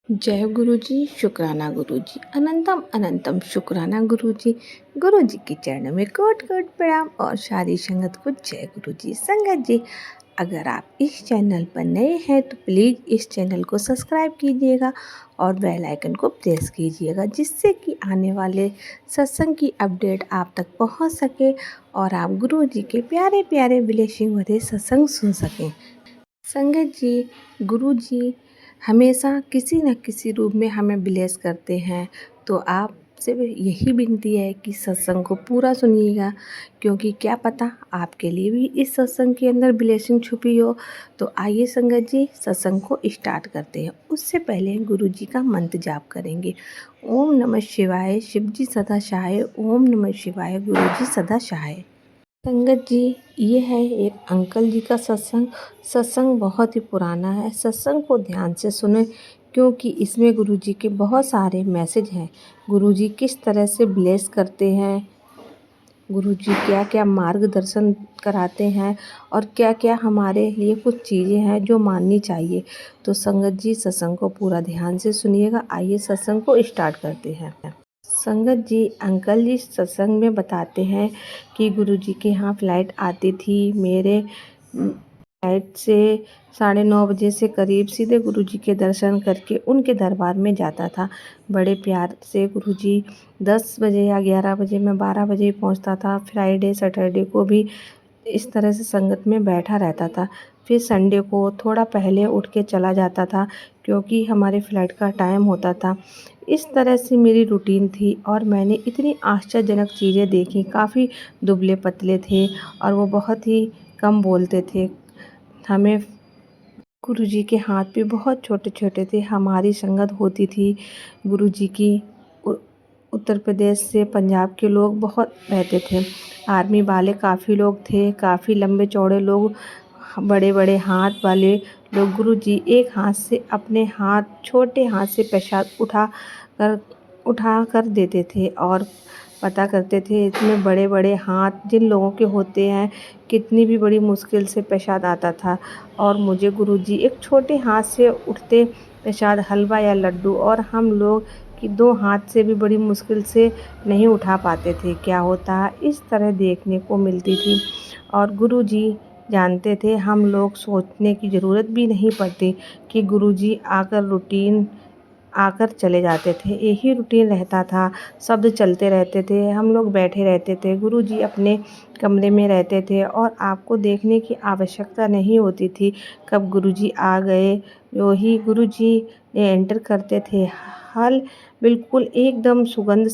जय गुरु जी, शुक्राना गुरु जी, अनंतम अनंतम शुक्राना गुरु जी के चरणों में कोट कोट प्रणाम और सारी संगत को जय गुरु जी। संगत जी, अगर आप इस चैनल पर नए हैं तो प्लीज़ इस चैनल को सब्सक्राइब कीजिएगा और बेल आइकन को प्रेस कीजिएगा, जिससे कि आने वाले सत्संग की अपडेट आप तक पहुंच सके और आप गुरु जी के प्यारे प्यारे ब्लेसिंग भरे सत्संग सुन सकें। संगत जी, गुरु जी हमेशा किसी न किसी रूप में हमें ब्लेस करते हैं, तो आपसे यही विनती है कि सत्संग को पूरा सुनिएगा, क्योंकि क्या पता आपके लिए भी इस सत्संग के अंदर ब्लेसिंग छुपी हो। तो आइए संगत जी, सत्संग को स्टार्ट करते हैं। उससे पहले गुरु जी का मंत्र जाप करेंगे। ओम नमः शिवाय, शिव जी सदा सहाय। ओम नमः शिवाय, गुरु जी सदा सहाय। संगत जी, ये है एक अंकल जी का सत्संग। सत्संग बहुत ही पुराना है। सत्संग को ध्यान से सुने, क्योंकि इसमें गुरु जी के बहुत सारे मैसेज हैं। गुरु जी किस तरह से ब्लेस करते हैं, गुरु जी क्या क्या मार्गदर्शन कराते हैं और क्या क्या हमारे लिए कुछ चीज़ें हैं जो माननी चाहिए। तो संगत जी, सत्संग को पूरा ध्यान से सुनिएगा। आइए सत्संग को स्टार्ट करते हैं। संगत जी, अंकल जी सत्संग में बताते हैं कि गुरुजी के यहाँ फ़्लाइट आती थी। मेरे फ़्लाइट से 9:30 बजे से करीब सीधे गुरुजी के दर्शन करके उनके दरबार में जाता था। बड़े प्यार से गुरुजी 10 बजे या 11 बजे, मैं 12 बजे ही पहुँचता था। फ्राइडे सैटरडे को भी इस तरह से संगत में बैठा रहता था। फिर संडे को थोड़ा पहले उठ के चला जाता था, क्योंकि हमारे फ़्लाइट का टाइम होता था। इस तरह से मेरी रूटीन थी और मैंने इतनी आश्चर्यजनक चीज़ें देखी। काफ़ी दुबले-पतले थे और वो बहुत ही कम बोलते थे। हमें गुरुजी के हाथ भी बहुत छोटे-छोटे थे। हमारी संगत होती थी गुरुजी की। उ उत्तर प्रदेश से पंजाब के लोग बहुत रहते थे। आर्मी वाले काफ़ी लोग थे, काफ़ी लंबे-चौड़े लोग, बड़े-बड़े हाथ वाले लोग। गुरुजी एक हाथ से अपने हाथ, छोटे हाथ से प्रसाद उठा कर देते थे और पता करते थे इतने बड़े-बड़े हाथ जिन लोगों के होते हैं, कितनी भी बड़ी मुश्किल से प्रसाद आता था। और मुझे गुरुजी एक छोटे हाथ से उठते प्रसाद, हलवा या लड्डू, और हम लोग कि 2 हाथ से भी बड़ी मुश्किल से नहीं उठा पाते थे। क्या होता है, इस तरह देखने को मिलती थी। और गुरुजी जानते थे, हम लोग सोचने की ज़रूरत भी नहीं पड़ती कि गुरुजी आकर चले जाते थे। यही रूटीन रहता था, शब्द चलते रहते थे, हम लोग बैठे रहते थे। गुरुजी अपने कमरे में रहते थे और आपको देखने की आवश्यकता नहीं होती थी कब गुरुजी आ गए। वही गुरुजी एंटर करते थे, हल बिल्कुल एकदम सुगंध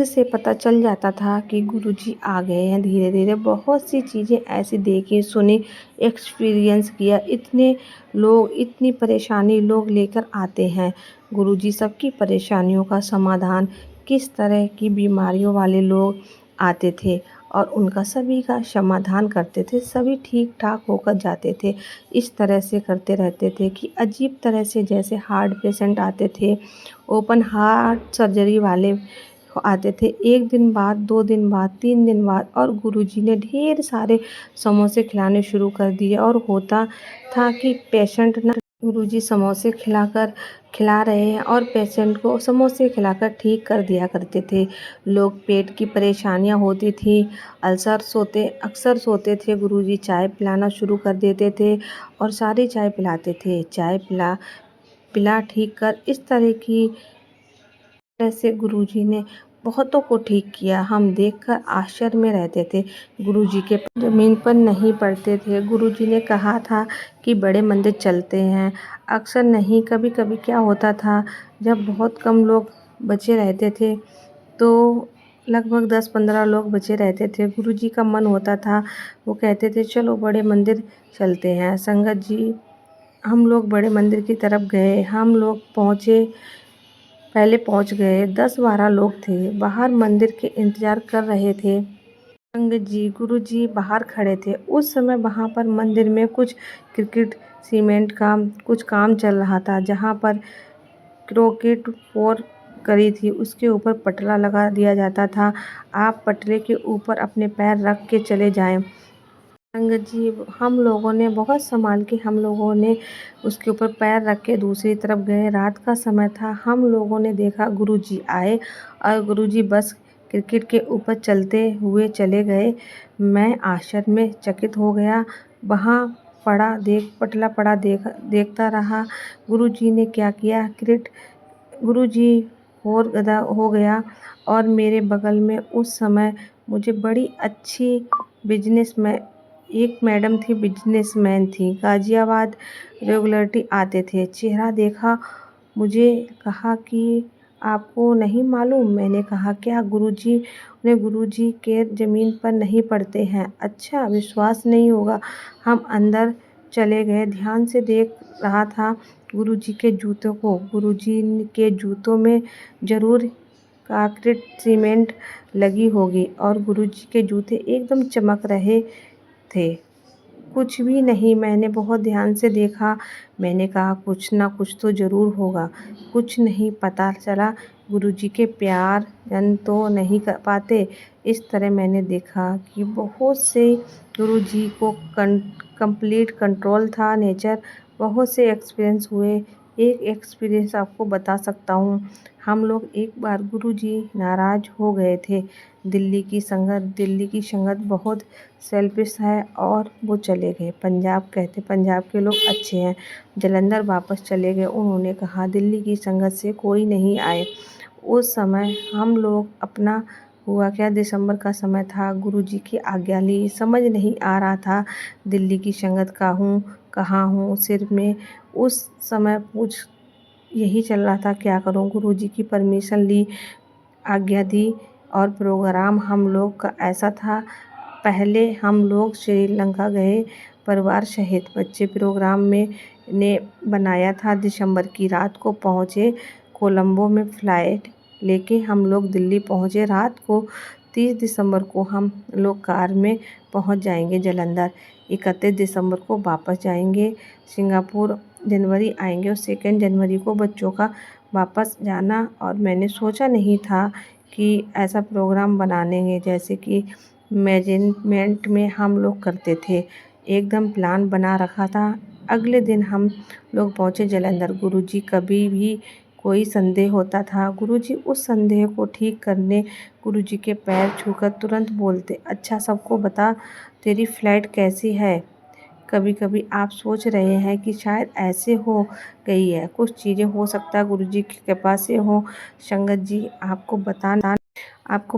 से पता चल जाता था कि गुरुजी आ गए हैं। धीरे-धीरे बहुत सी चीज़ें ऐसी देखी, सुनी, एक्सपीरियंस किया। इतने लोग, इतनी परेशानी लोग लेकर आते हैं। गुरुजी सबकी परेशानियों का समाधान, किस तरह की बीमारियों वाले लोग आते थे और उनका सभी का समाधान करते थे। सभी ठीक-ठाक होकर जाते थे। इस तरह से करते रहते थे कि अजीब तरह से, जैसे हार्ट पेशेंट आते थे, ओपन हार्ट सर्जरी वाले आते थे, 1 दिन बाद, 2 दिन बाद, 3 दिन बाद, और गुरुजी ने ढेर सारे समोसे खिलाने शुरू कर दिए। और होता था कि पेशेंट ना, गुरुजी समोसे खिला रहे हैं और पेशेंट को समोसे खिलाकर ठीक कर दिया करते थे। लोग पेट की परेशानियां होती थी, अक्सर सोते थे, गुरुजी चाय पिलाना शुरू कर देते थे और सारी चाय पिलाते थे। चाय पिला ठीक कर, इस तरह की से गुरुजी ने बहुतों को ठीक किया। हम देखकर आश्चर्य में रहते थे। गुरुजी के ज़मीन पर नहीं पड़ते थे। गुरुजी ने कहा था कि बड़े मंदिर चलते हैं। अक्सर नहीं, कभी-कभी क्या होता था, जब बहुत कम लोग बचे रहते थे, तो लगभग 10-15 लोग बचे रहते थे, गुरुजी का मन होता था, वो कहते थे चलो बड़े मंदिर चलते हैं। संगत जी, हम लोग बड़े मंदिर की तरफ गए। हम लोग पहले पहुंच गए। 10-12 लोग थे, बाहर मंदिर के इंतज़ार कर रहे थे। संगत जी, गुरुजी बाहर खड़े थे। उस समय वहाँ पर मंदिर में कुछ क्रिकेट सीमेंट का कुछ काम चल रहा था, जहाँ पर क्रोकेट पोर करी थी, उसके ऊपर पटरा लगा दिया जाता था। आप पटरे के ऊपर अपने पैर रख के चले जाएं। संगत जी, हम लोगों ने बहुत संभाल के हम लोगों ने उसके ऊपर पैर रख के दूसरी तरफ गए। रात का समय था। हम लोगों ने देखा गुरुजी आए और गुरुजी बस क्रिकेट के ऊपर चलते हुए चले गए। मैं आश्चर्य में चकित हो गया। वहाँ पटला पड़ा देखता रहा। गुरुजी ने क्या किया? गुरुजी और गदा हो गया और मेरे बगल में उस समय मुझे बड़ी अच्छी बिजनेस में एक मैडम थी, बिजनेसमैन थी, गाजियाबाद रेगुलरली आते थे। चेहरा देखा, मुझे कहा कि आपको नहीं मालूम? मैंने कहा क्या? गुरुजी के ज़मीन पर नहीं पड़ते हैं। अच्छा, विश्वास नहीं होगा। हम अंदर चले गए। ध्यान से देख रहा था गुरुजी के जूतों को। गुरुजी के जूतों में ज़रूर कंक्रीट सीमेंट लगी होगी और गुरुजी के जूते एकदम चमक रहे थे। कुछ भी नहीं। मैंने बहुत ध्यान से देखा। मैंने कहा कुछ ना कुछ तो ज़रूर होगा। कुछ नहीं पता चला। गुरुजी के प्यार जन तो नहीं कर पाते। इस तरह मैंने देखा कि बहुत से गुरुजी को कंप्लीट कंट्रोल था नेचर। बहुत से एक्सपीरियंस हुए। एक एक्सपीरियंस आपको बता सकता हूँ। हम लोग एक बार गुरुजी नाराज़ हो गए थे। दिल्ली की संगत बहुत सेल्फिश है और वो चले गए। पंजाब के लोग अच्छे हैं। जालंधर वापस चले गए। उन्होंने कहा दिल्ली की संगत से कोई नहीं आए। उस समय हम लोग अपना हुआ क्या, दिसंबर का समय था। गुरुजी की आज्ञा ली। समझ नहीं आ रहा था दिल्ली की संगत का हूँ कहाँ हूँ सिर में। उस समय यही चल रहा था क्या करूँ। गुरुजी की परमिशन ली, आज्ञा दी और प्रोग्राम हम लोग का ऐसा था। पहले हम लोग श्रीलंका गए परिवार सहित। बच्चे प्रोग्राम में ने बनाया था। दिसंबर की रात को पहुँचे। कोलंबो में फ़्लाइट लेके हम लोग दिल्ली पहुँचे। रात को 30 दिसंबर को हम लोग कार में पहुँच जाएंगे जालंधर। 31 दिसंबर को वापस जाएंगे सिंगापुर। जनवरी आएंगे और 2 जनवरी को बच्चों का वापस जाना। और मैंने सोचा नहीं था कि ऐसा प्रोग्राम बनाएंगे जैसे कि मैनेजमेंट में हम लोग करते थे। एकदम प्लान बना रखा था। अगले दिन हम लोग पहुँचे जालंधर। गुरुजी कभी भी कोई संदेह होता था, गुरुजी उस संदेह को ठीक करने गुरुजी के पैर छूकर तुरंत बोलते, अच्छा सबको बता तेरी फ़्लाइट कैसी है। कभी कभी आप सोच रहे हैं कि शायद ऐसे हो गई है। कुछ चीज़ें हो सकता है गुरुजी की कृपा से हो। संगत जी, आपको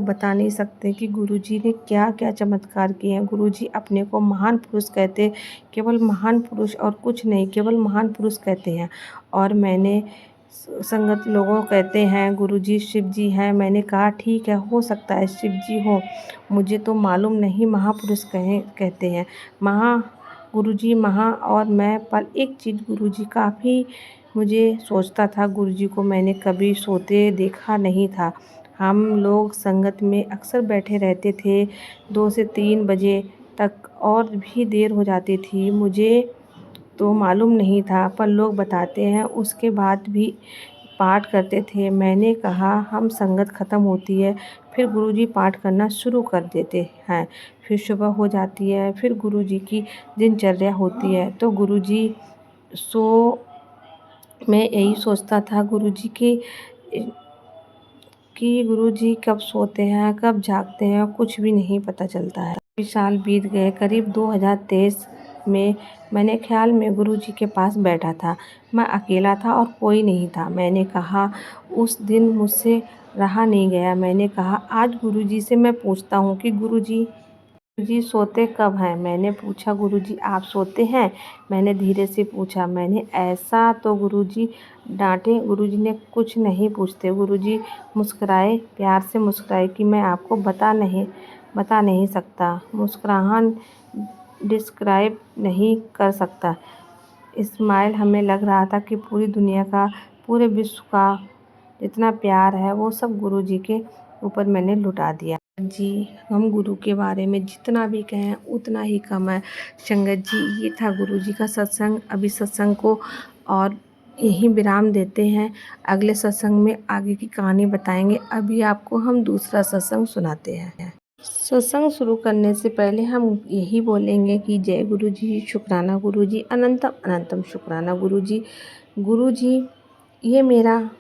बता नहीं सकते कि गुरुजी ने क्या क्या चमत्कार किए हैं। गुरुजी अपने को महान पुरुष कहते, केवल महान पुरुष और कुछ नहीं, केवल महान पुरुष कहते हैं। और मैंने संगत लोगों कहते हैं गुरुजी शिव जी हैं। मैंने कहा ठीक है, हो सकता है शिव जी हो, मुझे तो मालूम नहीं। महापुरुष कहते हैं गुरुजी और मैं। पर एक चीज़ गुरुजी काफ़ी मुझे सोचता था। गुरुजी को मैंने कभी सोते देखा नहीं था। हम लोग संगत में अक्सर बैठे रहते थे 2 से 3 बजे तक और भी देर हो जाती थी। मुझे तो मालूम नहीं था, पर लोग बताते हैं उसके बाद भी पाठ करते थे। मैंने कहा हम संगत ख़त्म होती है फिर गुरुजी पाठ करना शुरू कर देते हैं। फिर सुबह हो जाती है, फिर गुरुजी की दिनचर्या होती है। तो गुरुजी सो मैं यही सोचता था गुरुजी कि गुरुजी कब सोते हैं कब जागते हैं कुछ भी नहीं पता चलता है। काफ़ी साल बीत गए। करीब 2023 में मैंने ख्याल में गुरुजी के पास बैठा था। मैं अकेला था और कोई नहीं था। मैंने कहा उस दिन मुझसे रहा नहीं गया। मैंने कहा आज गुरुजी से मैं पूछता हूँ कि गुरुजी सोते कब हैं। मैंने पूछा गुरुजी आप सोते हैं। मैंने धीरे से पूछा। मैंने ऐसा तो गुरुजी डांटे। गुरुजी ने कुछ नहीं पूछते। गुरुजी मुस्कुराए, प्यार से मुस्कुराए कि मैं आपको बता नहीं सकता। मुस्कुराहट डिस्क्राइब नहीं कर सकता। स्माइल हमें लग रहा था कि पूरी दुनिया का, पूरे विश्व का जितना प्यार है वो सब गुरुजी के ऊपर मैंने लुटा दिया। जी, हम गुरु के बारे में जितना भी कहें उतना ही कम है। संगत जी, ये था गुरुजी का सत्संग। अभी सत्संग को और यहीं विराम देते हैं। अगले सत्संग में आगे की कहानी बताएंगे। अभी आपको हम दूसरा सत्संग सुनाते हैं। सत्संग शुरू करने से पहले हम यही बोलेंगे कि जय गुरु जी, शुक्राना गुरु जी, अनंतम अनंतम शुक्राना गुरु जी। गुरु जी, ये मेरा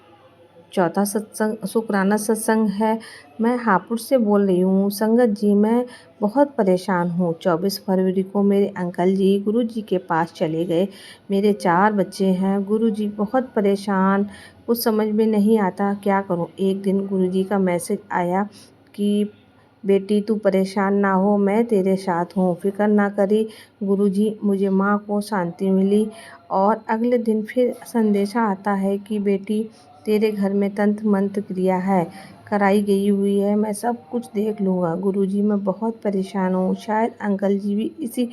चौथा सत्संग शुक्राना सत्संग है। मैं हापुड़ से बोल रही हूँ। संगत जी, मैं बहुत परेशान हूँ। 24 फरवरी को मेरे अंकल जी गुरु जी के पास चले गए। मेरे 4 बच्चे हैं। गुरु जी बहुत परेशान, कुछ समझ में नहीं आता क्या करूँ। एक दिन गुरु जी का मैसेज आया कि बेटी तू परेशान ना हो, मैं तेरे साथ हूँ, फ़िक्र ना करी। गुरुजी, मुझे माँ को शांति मिली। और अगले दिन फिर संदेशा आता है कि बेटी तेरे घर में तंत्र मंत्र क्रिया है, कराई गई हुई है, मैं सब कुछ देख लूँगा। गुरुजी, मैं बहुत परेशान हूँ। शायद अंकल जी भी इसी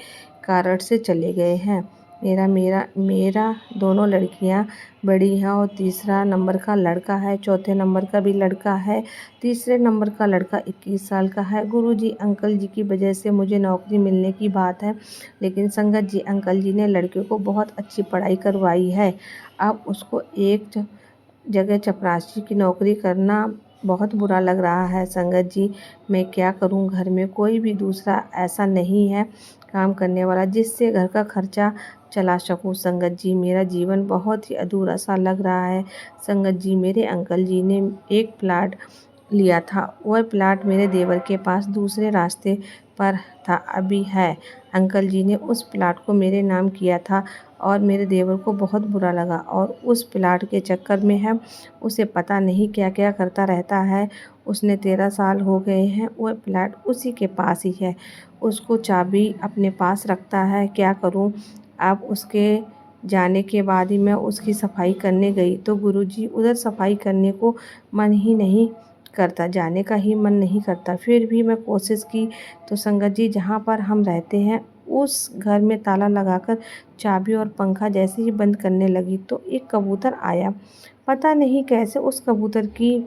कारण से चले गए हैं। मेरा मेरा मेरा दोनों लड़कियां बड़ी हैं और तीसरा नंबर का लड़का है, चौथे नंबर का भी लड़का है, तीसरे नंबर का लड़का 21 साल का है। गुरुजी, अंकल जी की वजह से मुझे नौकरी मिलने की बात है, लेकिन संगत जी अंकल जी ने लड़के को बहुत अच्छी पढ़ाई करवाई है। अब उसको एक जगह चपरासी की नौकरी करना बहुत बुरा लग रहा है। संगत जी, मैं क्या करूं? घर में कोई भी दूसरा ऐसा नहीं है काम करने वाला जिससे घर का खर्चा चला सकूं। संगत जी, मेरा जीवन बहुत ही अधूरा सा लग रहा है। संगत जी, मेरे अंकल जी ने एक प्लाट लिया था। वह प्लाट मेरे देवर के पास दूसरे रास्ते पर था, अभी है। अंकल जी ने उस प्लाट को मेरे नाम किया था और मेरे देवर को बहुत बुरा लगा और उस प्लाट के चक्कर में है, उसे पता नहीं क्या क्या करता रहता है। उसने 13 साल हो गए हैं, वह प्लाट उसी के पास ही है। उसको चाबी अपने पास रखता है। क्या करूं? अब उसके जाने के बाद ही मैं उसकी सफाई करने गई तो गुरुजी, उधर सफाई करने को मन ही नहीं करता, जाने का ही मन नहीं करता। फिर भी मैं कोशिश की तो संगत जी, जहाँ पर हम रहते हैं उस घर में ताला लगाकर चाबी और पंखा जैसे ही बंद करने लगी तो एक कबूतर आया। पता नहीं कैसे उस कबूतर की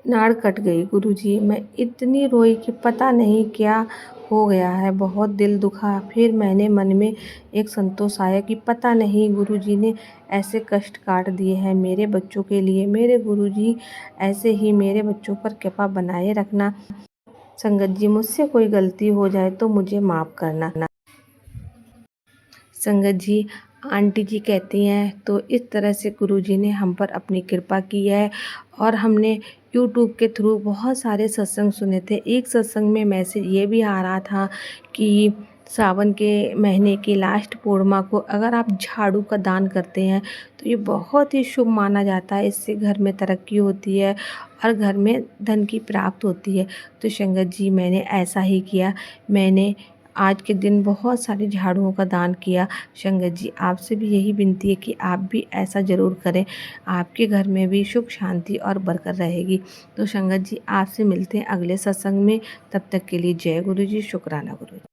नाड़ कट गई। गुरुजी, मैं इतनी रोई कि पता नहीं क्या हो गया है, बहुत दिल दुखा। फिर मैंने मन में एक संतोष आया कि पता नहीं गुरुजी ने ऐसे कष्ट काट दिए हैं मेरे बच्चों के लिए। मेरे गुरुजी, ऐसे ही मेरे बच्चों पर कृपा बनाए रखना। संगत जी, मुझसे कोई गलती हो जाए तो मुझे माफ़ करना। संगत जी, आंटी जी कहती हैं तो इस तरह से गुरुजी ने हम पर अपनी कृपा की है और हमने यूट्यूब के थ्रू बहुत सारे सत्संग सुने थे। एक सत्संग में मैसेज ये भी आ रहा था कि सावन के महीने की लास्ट पूर्णिमा को अगर आप झाड़ू का दान करते हैं तो ये बहुत ही शुभ माना जाता है। इससे घर में तरक्की होती है और घर में धन की प्राप्त होती है। तो संगत जी, मैंने ऐसा ही किया। मैंने आज के दिन बहुत सारे झाड़ुओं का दान किया। संगत जी, आपसे भी यही विनती है कि आप भी ऐसा ज़रूर करें, आपके घर में भी सुख शांति और बरकत रहेगी। तो संगत जी, आपसे मिलते हैं अगले सत्संग में। तब तक के लिए जय गुरु जी, शुक्राना गुरु जी।